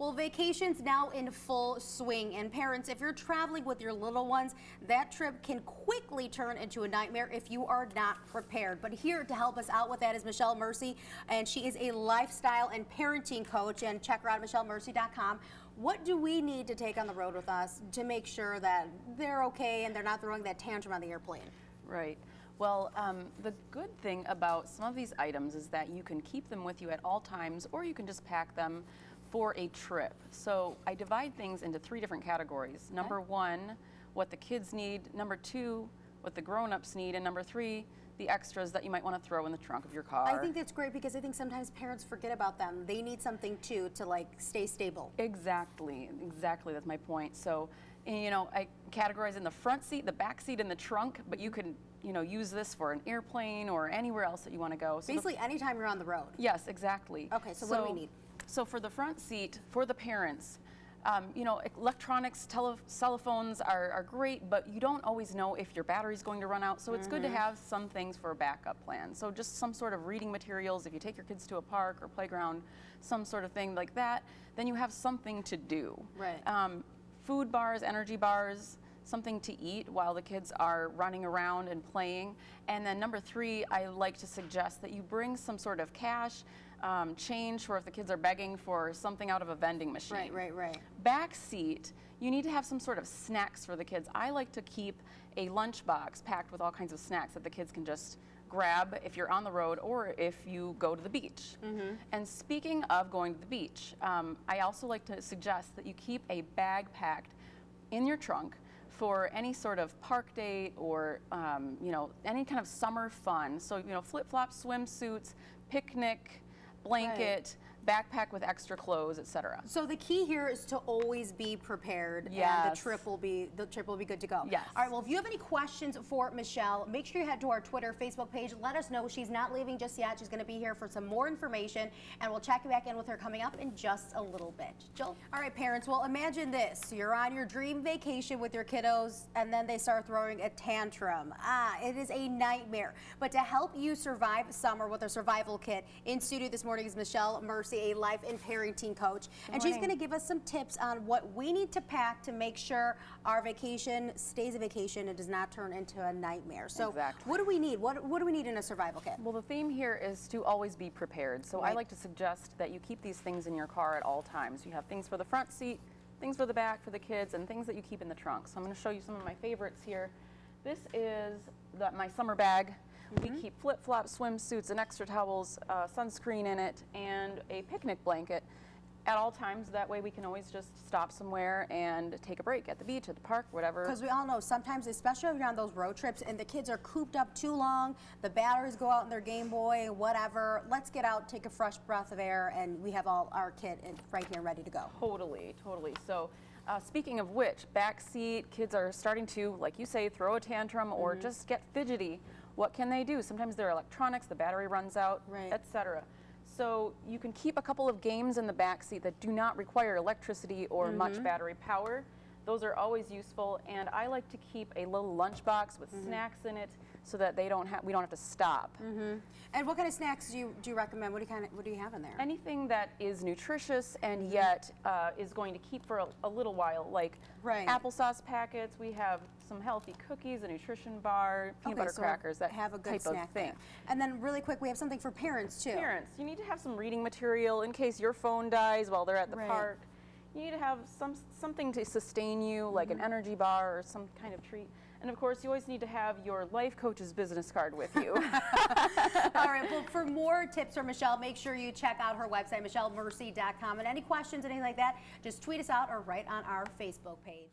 Well, vacation's now in full swing, and parents, if you're traveling with your little ones, that trip can quickly turn into a nightmare if you are not prepared. But here to help us out with that is Michelle Mersy, and she is a lifestyle and parenting coach, and check her out at michellemersy.com. What do we need to take on the road with us to make sure that they're okay and they're not throwing that tantrum on the airplane? Right. Well, the good thing about some of these items is that you can keep them with you at all times, or you can just pack them for a trip. So I divide things into 3 different categories. Okay. Number 1, what the kids need. Number 2, what the grown-ups need. And number 3, the extras that you might want to throw in the trunk of your car. I think that's great because I think sometimes parents forget about them. They need something too to like stay stable. Exactly, that's my point. So, you know, I categorize in the front seat, the back seat, and the trunk, but you can, you know, use this for an airplane or anywhere else that you want to go. So basically anytime you're on the road. Yes, exactly. Okay, so what do we need? So for the front seat, for the parents, you know, electronics, cell phones are great, but you don't always know if your battery's going to run out, so it's good to have some things for a backup plan. So just some sort of reading materials, if you take your kids to a park or playground, some sort of thing like that, then you have something to do. Right. Food bars, energy bars, something to eat while the kids are running around and playing. And then number 3, I like to suggest that you bring some sort of cash, change for if the kids are begging for something out of a vending machine. Right. Back seat, you need to have some sort of snacks for the kids. I like to keep a lunchbox packed with all kinds of snacks that the kids can just grab if you're on the road or if you go to the beach. And speaking of going to the beach, I also like to suggest that you keep a bag packed in your trunk for any sort of park date or you know, any kind of summer fun. So, you know, flip-flops, swimsuits, picnic, blanket, backpack with extra clothes, etc. So the key here is to always be prepared, yes, and the trip will be good to go. Yes. All right. Well, if you have any questions for Michelle, make sure you head to our Twitter, Facebook page. Let us know. She's not leaving just yet. She's going to be here for some more information, and we'll check back in with her coming up in just a little bit. Jill. All right, parents. Well, imagine this: you're on your dream vacation with your kiddos, and then they start throwing a tantrum. It is a nightmare. But to help you survive summer with a survival kit, in studio this morning is Michelle Mersy, a life and parenting coach, and she's going to give us some tips on what we need to pack to make sure our vacation stays a vacation and does not turn into a nightmare. So exactly. What do we need? What do we need in a survival kit? Well, the theme here is to always be prepared. So I like to suggest that you keep these things in your car at all times. You have things for the front seat, things for the back for the kids, and things that you keep in the trunk. So I'm going to show you some of my favorites here. This is my summer bag. We keep flip-flops, swimsuits, and extra towels, sunscreen in it, and a picnic blanket at all times. That way we can always just stop somewhere and take a break at the beach, at the park, whatever. Because we all know sometimes, especially if you're on those road trips and the kids are cooped up too long, the batteries go out in their Game Boy, whatever. Let's get out, take a fresh breath of air, and we have all our kit right here ready to go. Totally. So speaking of which, back seat, kids are starting to, like you say, throw a tantrum or just get fidgety. What can they do? Sometimes they're electronics, the battery runs out, etc. So you can keep a couple of games in the back seat that do not require electricity or much battery power. Those are always useful, and I like to keep a little lunchbox with snacks in it so that we don't have to stop. And what kind of snacks do you recommend? What do you have in there? Anything that is nutritious and yet is going to keep for a little while, like applesauce packets. We have some healthy cookies, a nutrition bar, peanut butter crackers, that have a good type snack of thing. And then really quick, we have something for parents too. Parents, you need to have some reading material in case your phone dies while they're at the park. You need to have something to sustain you, like an energy bar or some kind of treat. And of course, you always need to have your life coach's business card with you. All right, well, for more tips from Michelle, make sure you check out her website, michellemersy.com. And any questions, anything like that, just tweet us out or write on our Facebook page.